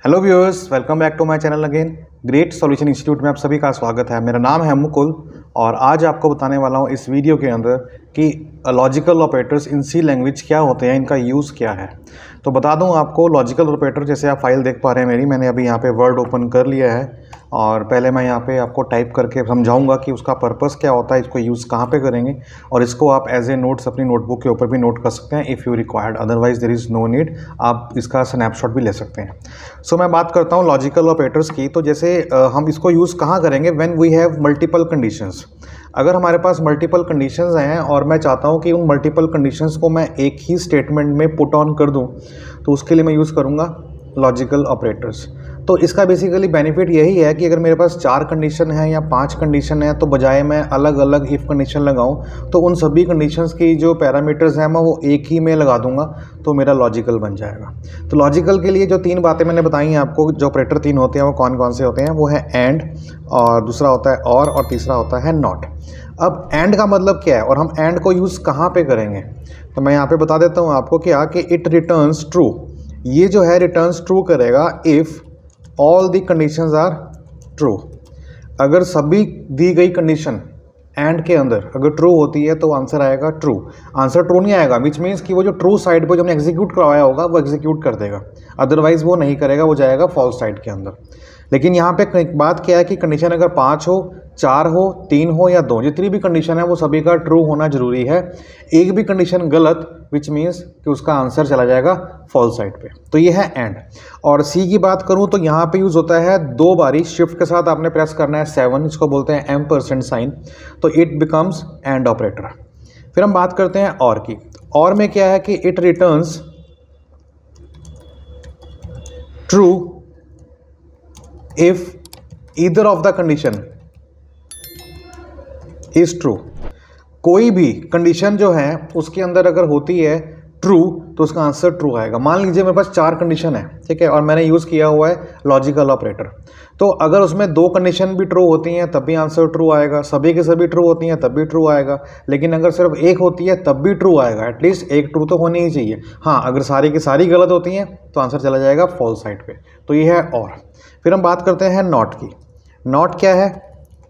Hello viewers, welcome back to my channel again. Great solution institute में आप सभी का स्वागत है। मेरा नाम है मुकुल और आज आपको बताने वाला हूँ इस वीडियो के अंदर कि logical operators in C language क्या होते हैं, इनका यूज़ क्या है। तो बता दूं आपको, लॉजिकल ऑपरेटर जैसे आप फाइल देख पा रहे हैं मेरी, मैंने अभी यहाँ पे वर्ड ओपन कर लिया है और पहले मैं यहाँ पे आपको टाइप करके समझाऊंगा कि उसका पर्पस क्या होता है, इसको यूज़ कहाँ पे करेंगे और इसको आप एज ए नोट्स अपनी नोटबुक के ऊपर भी नोट कर सकते हैं if you required, otherwise there is no need. आप इसका स्नैपशॉट भी ले सकते हैं। सो मैं बात करता हूँ लॉजिकल ऑपरेटर्स की। तो जैसे हम इसको यूज़ कहाँ करेंगे, when we have multiple conditions. अगर हमारे पास मल्टीपल कंडीशंस हैं और मैं चाहता हूँ कि उन मल्टीपल कंडीशंस को मैं एक ही स्टेटमेंट में पुट ऑन कर दूँ, तो उसके लिए मैं यूज़ करूँगा लॉजिकल ऑपरेटर्स। तो इसका बेसिकली बेनिफिट यही है कि अगर मेरे पास 4 कंडीशन है या 5 कंडीशन है, तो बजाय मैं अलग अलग इफ़ कंडीशन लगाऊं, तो उन सभी कंडीशंस की जो पैरामीटर्स हैं मैं वो एक ही में लगा दूंगा, तो मेरा लॉजिकल बन जाएगा। तो लॉजिकल के लिए जो 3 बातें मैंने बताई हैं आपको, जो ऑपरेटर 3 होते हैं वो कौन कौन से होते हैं, वो है एंड, और दूसरा होता है और तीसरा होता है नॉट। अब एंड का मतलब क्या है और हम एंड को यूज़ कहाँ पे करेंगे, तो मैं यहाँ पे बता देता हूँ आपको क्या कि इट रिटर्न्स ट्रू। ये जो है रिटर्न्स ट्रू करेगा if all the conditions are true. अगर सभी दी गई कंडीशन एंड के अंदर अगर ट्रू होती है तो आंसर आएगा ट्रू। आंसर ट्रू नहीं आएगा विच मीन्स कि वो जो ट्रू साइड पर जो हमने एग्जीक्यूट करवाया होगा वो एग्जीक्यूट कर देगा, अदरवाइज वो नहीं करेगा, वो जाएगा फॉल्स साइड के अंदर। लेकिन यहाँ पे बात क्या है कि कंडीशन अगर 5 हो, 4 हो, 3 हो या 2, जितनी भी कंडीशन है वो सभी का ट्रू होना जरूरी है। एक भी कंडीशन गलत विच मीन्स कि उसका आंसर चला जाएगा फॉल्स साइड पे। तो ये है एंड। और सी की बात करूँ तो यहाँ पे यूज़ होता है 2 बारी, शिफ्ट के साथ आपने प्रेस करना है 7, इसको बोलते हैं M% साइन, तो इट बिकम्स एंड ऑपरेटर। फिर हम बात करते हैं और की। और में क्या है कि it returns true if either of the condition is true। कोई भी कंडीशन जो है उसके अंदर अगर होती है ट्रू तो उसका आंसर ट्रू आएगा। मान लीजिए मेरे पास 4 कंडीशन है, ठीक है, और मैंने यूज़ किया हुआ है लॉजिकल ऑपरेटर। तो अगर उसमें 2 कंडीशन भी ट्रू होती हैं तब भी आंसर ट्रू आएगा, सभी के सभी ट्रू होती हैं तब भी ट्रू आएगा, लेकिन अगर सिर्फ एक होती है तब भी ट्रू आएगा। एटलीस्ट एक ट्रू तो होनी ही चाहिए। हाँ, अगर सारी की सारी गलत होती हैं तो आंसर चला जाएगा फॉल्स साइड पे। तो ये है और। फिर हम बात करते हैं नॉट की। नॉट क्या है,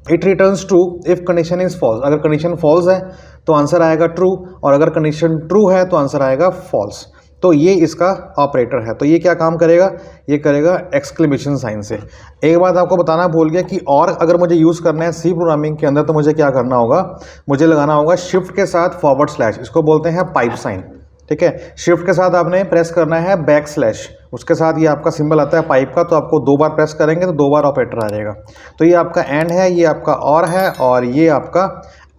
it returns true if condition is false. अगर कंडीशन फॉल्स है तो आंसर आएगा ट्रू, और अगर कंडीशन ट्रू है तो आंसर आएगा फॉल्स। तो ये इसका ऑपरेटर है। तो ये क्या काम करेगा, ये करेगा एक्सक्लेमेशन साइन से। एक बात आपको बताना भूल गया कि और अगर मुझे यूज़ करना है सी प्रोग्रामिंग के अंदर तो मुझे क्या करना होगा, मुझे लगाना होगा शिफ्ट के साथ फॉरवर्ड स्लैश, इसको बोलते हैं पाइप साइन, ठीक है। शिफ्ट के साथ आपने प्रेस करना है बैक स्लैश, उसके साथ ये आपका सिंबल आता है पाइप का, तो आपको 2 बार प्रेस करेंगे तो 2 बार ऑपरेटर आ जाएगा। तो ये आपका एंड है, ये आपका और है, और ये आपका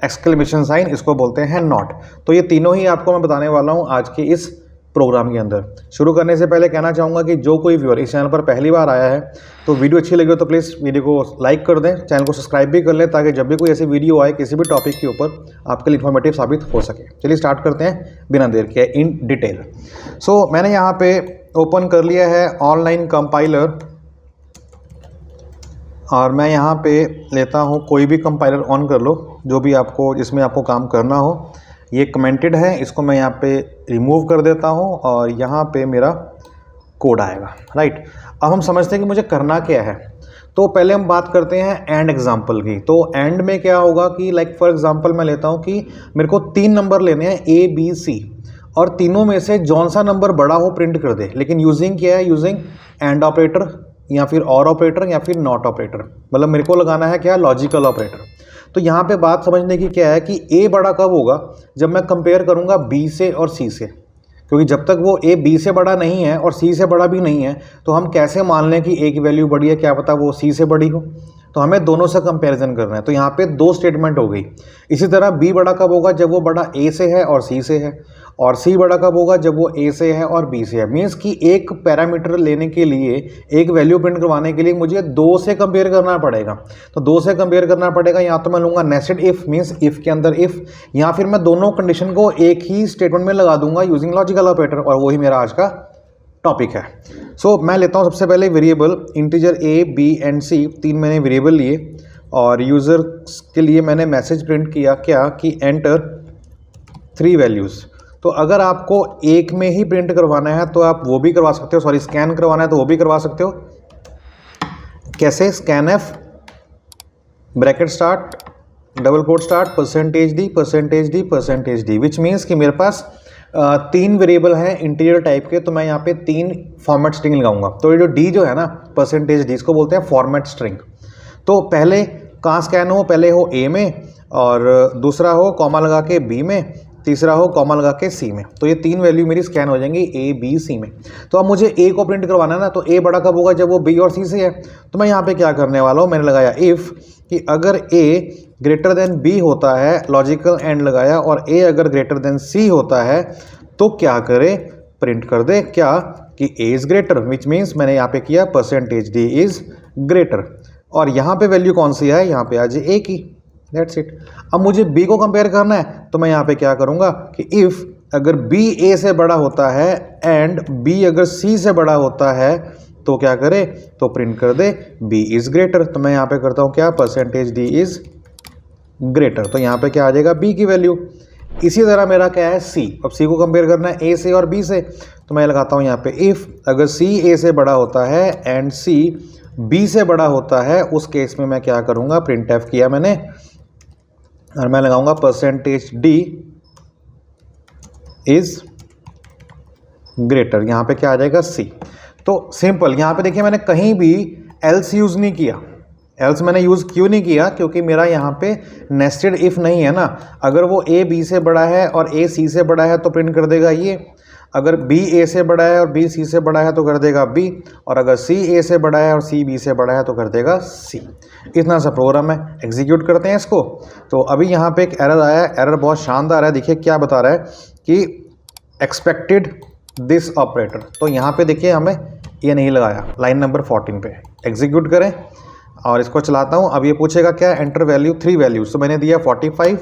एक्सक्लेमेशन साइन, इसको बोलते हैं नॉट। तो ये तीनों ही आपको मैं बताने वाला हूँ आज के इस प्रोग्राम के अंदर। शुरू करने से पहले कहना चाहूँगा कि जो कोई व्यूअर इस चैनल पर पहली बार आया है तो वीडियो अच्छी लगी हो तो प्लीज़ वीडियो को लाइक कर दें, चैनल को सब्सक्राइब भी कर लें, ताकि जब भी कोई ऐसी वीडियो आए किसी भी टॉपिक के ऊपर आपके लिए इन्फॉर्मेटिव साबित हो सके। चलिए स्टार्ट करते हैं बिना देर के इन डिटेल। सो मैंने यहाँ पे ओपन कर लिया है ऑनलाइन कंपाइलर, और मैं यहाँ पे लेता हूँ कोई भी कंपाइलर ऑन कर लो जो भी आपको जिसमें आपको काम करना हो। ये कमेंटेड है, इसको मैं यहाँ पे रिमूव कर देता हूँ और यहाँ पे मेरा कोड आएगा, राइट। अब हम समझते हैं कि मुझे करना क्या है। तो पहले हम बात करते हैं एंड एग्जाम्पल की। तो एंड में क्या होगा कि लाइक फॉर एग्जाम्पल मैं लेता हूँ कि मेरे को 3 नंबर लेने हैं A B C, और तीनों में से जौन सा नंबर बड़ा हो प्रिंट कर दे, लेकिन यूजिंग क्या है, यूजिंग एंड ऑपरेटर या फिर और ऑपरेटर या फिर नॉट ऑपरेटर। मतलब मेरे को लगाना है क्या, लॉजिकल ऑपरेटर। तो यहाँ पे बात समझने की क्या है कि A बड़ा कब होगा, जब मैं कंपेयर करूँगा B से और C से, क्योंकि जब तक वो A B से बड़ा नहीं है और C से बड़ा भी नहीं है तो हम कैसे मान लें कि A की वैल्यू बड़ी है, क्या पता वो C से बड़ी हो। तो हमें दोनों से कंपैरिजन करना है। तो यहाँ पे 2 स्टेटमेंट हो गई। इसी तरह B बड़ा कब होगा, जब वो बड़ा A से है और C से है, और C बड़ा कब होगा, जब वो A से है और B से है। मीन्स कि एक पैरामीटर लेने के लिए, एक वैल्यू प्रिंट करवाने के लिए मुझे 2 से कंपेयर करना पड़ेगा। तो 2 से कंपेयर करना पड़ेगा, या तो मैं लूँगा नेस्टेड इफ़, मीन्स इफ़ के अंदर इफ़, या फिर मैं दोनों कंडीशन को एक ही स्टेटमेंट में लगा दूंगा यूजिंग लॉजिकल ऑपरेटर, और वही मेरा आज का टॉपिक है। सो मैं लेता हूँ सबसे पहले variable integer A B and C, 3 मैंने वेरिएबल लिए, और यूज़र के लिए मैंने मैसेज प्रिंट किया क्या कि एंटर 3 वैल्यूज़। तो अगर आपको एक में ही प्रिंट करवाना है तो आप वो भी करवा सकते हो, सॉरी स्कैन करवाना है तो वो भी करवा सकते हो। कैसे? Scanf bracket start double quote start %d which means कि मेरे पास 3 वेरिएबल हैं इंटीजर टाइप के, तो मैं यहाँ पे 3 फॉर्मेट स्ट्रिंग लगाऊंगा। तो ये जो डी जो है ना %d इसको बोलते हैं फॉर्मेट स्ट्रिंग। तो पहले कहाँ स्कैन हो? पहले हो ए में, और दूसरा हो कॉमा लगा के बी में, तीसरा हो कॉमा लगा के सी में। तो ये 3 वैल्यू मेरी स्कैन हो जाएंगी ए बी सी में। तो अब मुझे ए को प्रिंट करवाना है ना, तो ए बड़ा कब होगा? जब वो बी और सी से है। तो मैं यहाँ पे क्या करने वाला हूँ, मैंने लगाया इफ़ कि अगर ए ग्रेटर देन बी होता है, लॉजिकल एंड लगाया, और ए अगर ग्रेटर देन सी होता है तो क्या करे? प्रिंट कर दे क्या कि A is greater, which means मैंने यहाँ पे किया %d इज़ ग्रेटर। और यहाँ पे वैल्यू कौन सी है? यहाँ पे आज ए की, दैट्स इट। अब मुझे बी को कंपेयर करना है तो मैं यहाँ पे क्या करूँगा कि इफ़ अगर बी ए से बड़ा होता है एंड बी अगर सी से बड़ा होता है तो क्या करे? तो प्रिंट कर दे बी इज़ ग्रेटर। तो मैं यहाँ पे करता हूँ क्या? %d is greater. तो यहाँ पे क्या आ जाएगा? बी की वैल्यू। इसी तरह मेरा क्या है? सी। अब सी को कंपेयर करना है ए से और बी से, तो मैं लगाता हूँ यहाँ पे इफ़ अगर सी ए से बड़ा होता है एंड सी बी से बड़ा होता है, उस केस में मैं क्या करूँगा? प्रिंट एफ किया मैंने और मैं लगाऊंगा %d इज़ ग्रेटर। यहाँ पे क्या आ जाएगा? सी। तो सिंपल। यहाँ पे देखिए मैंने कहीं भी एल्स यूज़ नहीं किया। एल्स मैंने यूज़ क्यों नहीं किया? क्योंकि मेरा यहाँ पे नेस्टेड इफ़ नहीं है ना। अगर वो ए बी से बड़ा है और ए सी से बड़ा है तो प्रिंट कर देगा ये। अगर बी ए से बड़ा है और बी सी से बड़ा है तो कर देगा बी, और अगर सी ए से बड़ा है और सी बी से बड़ा है तो कर देगा सी। इतना सा प्रोग्राम है। एग्जीक्यूट करते हैं इसको। तो अभी यहाँ पे एक एरर आया है, एरर बहुत शानदार है। देखिए क्या बता रहा है कि एक्सपेक्टेड दिस ऑपरेटर। तो यहाँ पे देखिए हमें ये नहीं लगाया, लाइन नंबर 14 पे। एग्जीक्यूट करें और इसको चलाता हूँ। अब ये पूछेगा क्या? Enter value 3 values. तो मैंने दिया 45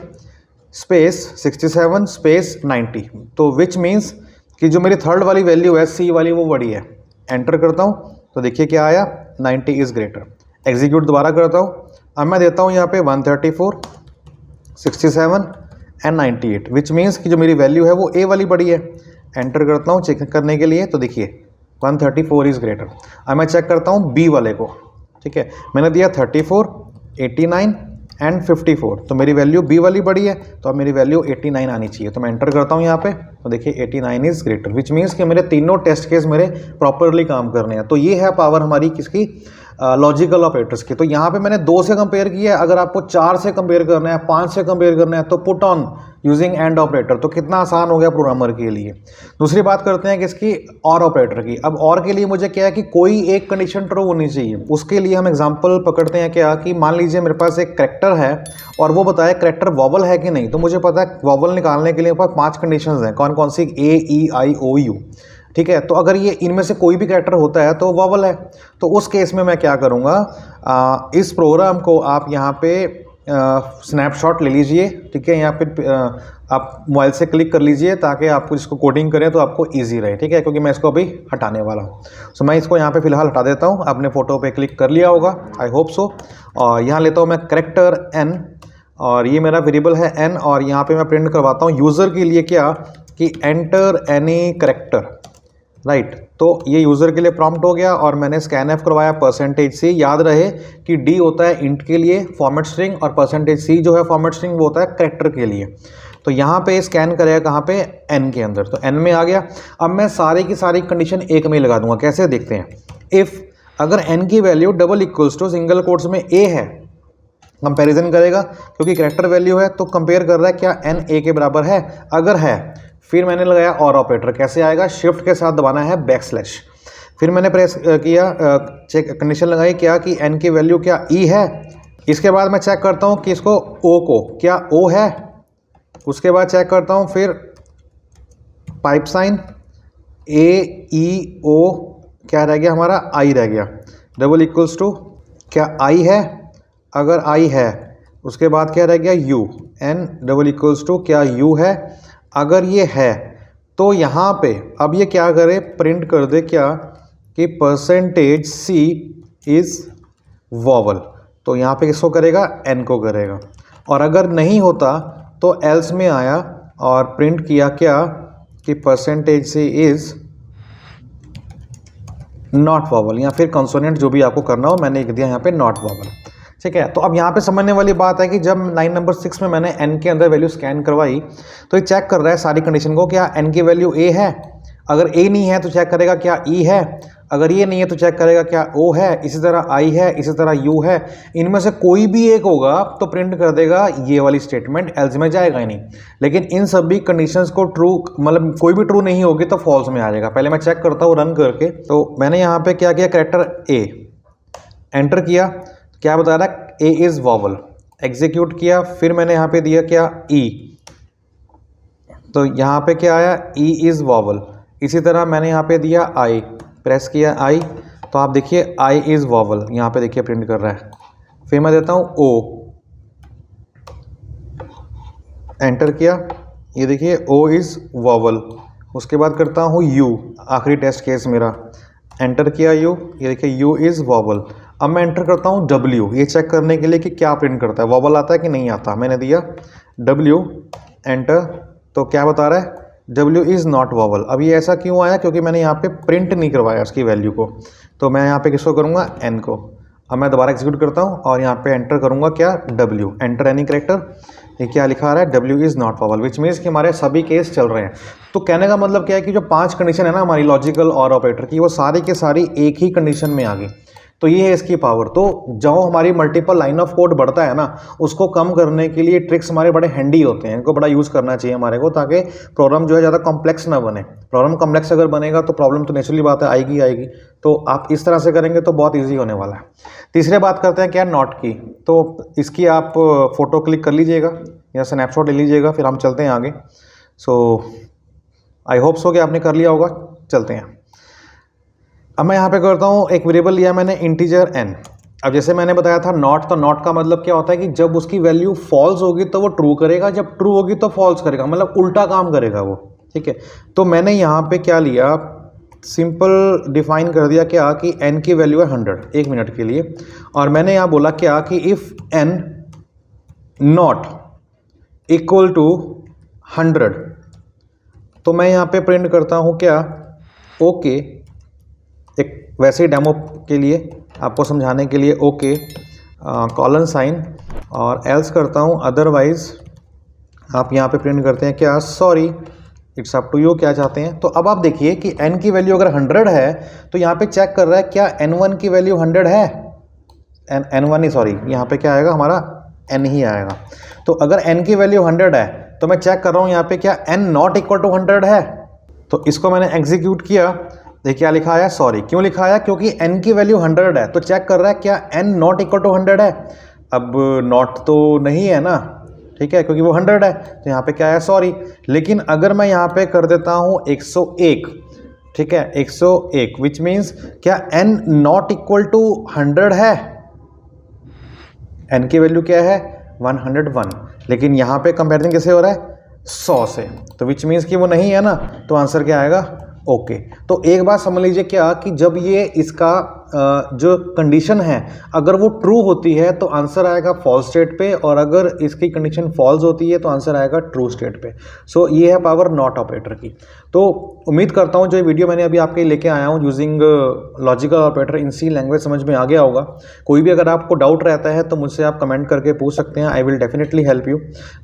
स्पेस 67 स्पेस 90। तो विच मीन्स कि जो मेरी थर्ड वाली वैल्यू है सी वाली वो बड़ी है। एंटर करता हूँ तो देखिए क्या आया? 90 इज़ ग्रेटर। एग्जीक्यूट दोबारा करता हूँ। अब मैं देता हूँ यहाँ पे 134 67 एंड 98, विच मीन्स कि जो मेरी वैल्यू है वो ए वाली बड़ी है। एंटर करता हूँ चेक करने के लिए, तो देखिए 134 इज़ ग्रेटर। अब मैं चेक करता हूँ बी वाले को। ठीक है, मैंने दिया 34 89 एंड 54, तो मेरी वैल्यू बी वाली बड़ी है, तो अब मेरी वैल्यू 89 आनी चाहिए। तो मैं एंटर करता हूँ यहाँ पे, तो देखिए 89 इज़ ग्रेटर, विच मीन्स कि मेरे तीनों टेस्ट केस मेरे प्रॉपरली काम करने हैं। तो ये है पावर हमारी किसकी? लॉजिकल ऑपरेटर्स की। तो यहाँ पे मैंने 2 से कंपेयर किया है। अगर आपको 4 से कंपेयर करना है, 5 से कंपेयर करना है तो put on using and operator. तो कितना आसान हो गया प्रोग्रामर के लिए। दूसरी बात करते हैं किसकी? और ऑपरेटर की। अब और के लिए मुझे क्या है कि कोई एक कंडीशन ट्रू होनी चाहिए। उसके लिए हम एग्जांपल पकड़ते हैं क्या कि मान लीजिए मेरे पास एक कैरेक्टर है और वो बताया कैरेक्टर वॉवल है कि नहीं। तो मुझे पता है वॉवल निकालने के लिए मेरे पास 5 कंडीशंस हैं। कौन कौन सी? ए ई आई ओ यू। ठीक है, तो अगर ये इनमें से कोई भी कैरेक्टर होता है तो वॉवल है। तो उस केस में मैं क्या करूँगा, इस प्रोग्राम को आप यहाँ पे स्नैपशॉट ले लीजिए। ठीक है, यहाँ पे आप मोबाइल से क्लिक कर लीजिए ताकि आपको इसको कोडिंग करें तो आपको इजी रहे। ठीक है, क्योंकि मैं इसको अभी हटाने वाला हूँ। सो मैं इसको यहाँ पे फिलहाल हटा देता हूँ। आपने फ़ोटो पे क्लिक कर लिया होगा, आई होप सो। और यहाँ लेता हूँ मैं कैरेक्टर n, और ये मेरा वेरिएबल है n, और यहाँ पे मैं प्रिंट करवाता हूँ यूज़र के लिए क्या कि एंटर एनी कैरेक्टर। राइट, तो ये यूज़र के लिए प्रॉम्प्ट हो गया और मैंने स्कैन एफ करवाया %c। याद रहे कि d होता है इंट के लिए फॉर्मेट स्ट्रिंग, और %c जो है फॉर्मेट स्ट्रिंग वो होता है कैरेक्टर के लिए। तो यहाँ पे स्कैन करेगा कहाँ पे? n के अंदर। तो n में आ गया। अब मैं सारी की सारी कंडीशन एक में ही लगा दूंगा। कैसे देखते हैं? इफ़ अगर n की value double equals to single quotes में a है, कंपैरिजन करेगा क्योंकि कैरेक्टर वैल्यू है, तो कंपेयर कर रहा है क्या n a के बराबर है। अगर है फिर मैंने लगाया और ऑपरेटर। कैसे आएगा? शिफ्ट के साथ दबाना है बैकस्लैश। फिर मैंने प्रेस किया, चेक कंडीशन लगाई क्या कि n की वैल्यू क्या e है। इसके बाद मैं चेक करता हूँ कि इसको o को क्या o है। उसके बाद चेक करता हूँ फिर pipe sign a e o क्या रह गया हमारा? i रह गया। डबल इक्वल्स टू क्या i है? अगर i है उसके बाद क्या रह गया? u। n double equals to क्या u है? अगर ये है तो यहाँ पे अब ये क्या करे? प्रिंट कर दे क्या कि %c इज़ वॉवल। तो यहाँ पे किसको करेगा? n को करेगा। और अगर नहीं होता तो एल्स में आया और प्रिंट किया क्या कि परसेंटेज से इज नॉट वॉवल, या फिर कंसोनेंट जो भी आपको करना हो, मैंने लिख दिया यहाँ पे नॉट वॉवल। ठीक है, तो अब यहाँ पे समझने वाली बात है कि जब लाइन नंबर 6 में मैंने एन के अंदर वैल्यू स्कैन करवाई तो ये चेक कर रहा है सारी कंडीशन को, क्या एन की वैल्यू ए है, अगर ए नहीं है तो चेक करेगा क्या ई है, अगर ये नहीं है तो चेक करेगा क्या ओ है, इसी तरह आई है, इसी तरह यू है। इनमें से कोई भी एक होगा तो प्रिंट कर देगा ये वाली स्टेटमेंट, एल्स में जाएगा ही नहीं। लेकिन इन सभी कंडीशंस को ट्रू, मतलब कोई भी ट्रू नहीं होगी तो फॉल्स में आ जाएगा। पहले मैं चेक करता हूँ रन करके। तो मैंने यहाँ पे क्या किया, कैरेक्टर ए एंटर किया, क्या बता रहा है ए इज वॉवल, एग्जीक्यूट किया, फिर मैंने यहाँ पे दिया क्या ई, तो यहाँ पे क्या आया ई इज वॉवल। इसी तरह मैंने यहाँ पे दिया आई, प्रेस किया आई, तो आप देखिए आई इज वॉवल, यहाँ पे देखिए प्रिंट कर रहा है। फिर मैं देता हूँ ओ, एंटर किया, ये देखिए ओ इज वॉवल। उसके बाद करता हूँ यू, आखिरी टेस्ट केस मेरा, एंटर किया यू, ये देखिए यू इज वॉवल। अब मैं एंटर करता हूँ डब्ल्यू, ये चेक करने के लिए कि क्या प्रिंट करता है, वॉवल आता है कि नहीं आता। मैंने दिया डब्ल्यू, एंटर, तो क्या बता रहा है W इज़ नॉट वॉवल। अब ये ऐसा क्यों आया, क्योंकि मैंने यहाँ पे प्रिंट नहीं करवाया उसकी वैल्यू को। तो मैं यहाँ पे किसको करूँगा, N को। अब मैं दोबारा एग्जीक्यूट करता हूँ और यहाँ पे एंटर करूँगा क्या, W, एंटर एनी कैरेक्टर। ये क्या लिखा आ रहा है, W is not vowel, which means कि हमारे सभी केस चल रहे हैं। तो कहने का मतलब क्या है कि जो 5 कंडीशन है ना हमारी लॉजिकल और ऑपरेटर की, वो सारी के सारी एक ही कंडीशन में आ गई। तो ये है इसकी पावर। तो जो हमारी मल्टीपल लाइन ऑफ कोड बढ़ता है ना, उसको कम करने के लिए ट्रिक्स हमारे बड़े हैंडी होते हैं, इनको बड़ा यूज़ करना चाहिए हमारे को, ताकि प्रॉब्लम जो है ज़्यादा कॉम्प्लेक्स ना बने। प्रॉब्लम कॉम्प्लेक्स अगर बनेगा तो प्रॉब्लम तो नेचुरली बात है आएगी। तो आप इस तरह से करेंगे तो बहुत ईजी होने वाला है। तीसरे बात करते हैं क्या, नॉट की। तो इसकी आप फोटो क्लिक कर लीजिएगा या स्नैपशॉट ले लीजिएगा, फिर हम चलते हैं आगे। सो आई होप सो कि आपने कर लिया होगा। चलते हैं। अब मैं यहाँ पे करता हूँ, एक वेरिएबल लिया मैंने इंटीजर n। अब जैसे मैंने बताया था नॉट, तो नॉट का मतलब क्या होता है कि जब उसकी वैल्यू फॉल्स होगी तो वो ट्रू करेगा, जब ट्रू होगी तो फॉल्स करेगा, मतलब उल्टा काम करेगा वो। ठीक है, तो मैंने यहाँ पे क्या लिया, सिंपल डिफाइन कर दिया क्या कि n की वैल्यू है 100 1 मिनट के लिए, और मैंने यहाँ बोला क्या कि if n not equal to 100, तो मैं यहाँ पे प्रिंट करता हूँ क्या, ओके, एक वैसे ही डेमो के लिए आपको समझाने के लिए ओके कॉलन साइन, और एल्स करता हूँ अदरवाइज। आप यहाँ पे प्रिंट करते हैं क्या, sorry, it's up to you, क्या चाहते हैं। तो अब आप देखिए कि n की वैल्यू अगर 100 है तो यहाँ पे चेक कर रहा है क्या n1 की वैल्यू 100 है, n1 नहीं, सॉरी, यहाँ पे क्या आएगा हमारा n ही आएगा। तो अगर n की वैल्यू 100 है तो मैं चेक कर रहा हूँ यहाँ पे क्या n नॉट इक्वल टू 100 है। तो इसको मैंने एग्जीक्यूट किया, देखिए क्या लिखा है, सॉरी। क्यों लिखा है, क्योंकि n की वैल्यू 100 है, तो चेक कर रहा है क्या n नॉट इक्वल टू 100 है। अब नॉट तो नहीं है ना, ठीक है, क्योंकि वो 100 है, तो यहाँ पे क्या है, सॉरी। लेकिन अगर मैं यहाँ पे कर देता हूँ 101, ठीक है, 101, विच मीन्स क्या n नॉट इक्वल टू 100 है, n की वैल्यू क्या है 101, लेकिन यहाँ पे कंपैरिजन कैसे हो रहा है 100 से, तो विच मीन्स कि वो नहीं है ना, तो आंसर क्या आएगा, ओके। तो एक बात समझ लीजिए क्या कि जब ये इसका जो कंडीशन है अगर वो ट्रू होती है तो आंसर आएगा फॉल्स स्टेट पे, और अगर इसकी कंडीशन फॉल्स होती है तो आंसर आएगा ट्रू स्टेट पे। सो ये है पावर नॉट ऑपरेटर की। तो उम्मीद करता हूँ जो ये वीडियो मैंने अभी आपके लेके आया हूँ यूजिंग लॉजिकल ऑपरेटर इन सी लैंग्वेज समझ में आ गया होगा। कोई भी अगर आपको डाउट रहता है तो मुझसे आप कमेंट करके पूछ सकते हैं, I will definitely help you.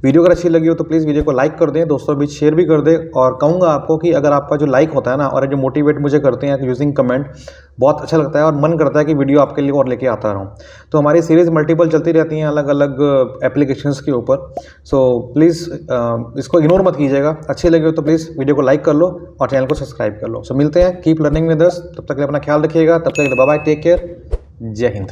Video अगर अच्छी लगी हो तो प्लीज़ वीडियो को लाइक कर दें, दोस्तों के बीच शेयर भी कर दें, और कहूँगा आपको कि अगर आपका जो लाइक होता है ना और जो मोटिवेट मुझे करते हैं यूजिंग कमेंट, बहुत अच्छा लगता है और मन करता है कि वीडियो आपके लिए और लेके आता रहूँ। तो हमारी सीरीज़ मल्टीपल चलती रहती हैं अलग अलग एप्लीकेशंस के ऊपर। सो प्लीज़ इसको इग्नोर मत कीजिएगा, अच्छी लगी हो तो प्लीज़ वीडियो को लाइक कर लो और चैनल को सब्सक्राइब कर लो। सो मिलते हैं, कीप लर्निंग विद अस, तब तक के लिए अपना ख्याल रखिएगा, तब तक बाय बाय, टेक केयर, जय हिंद।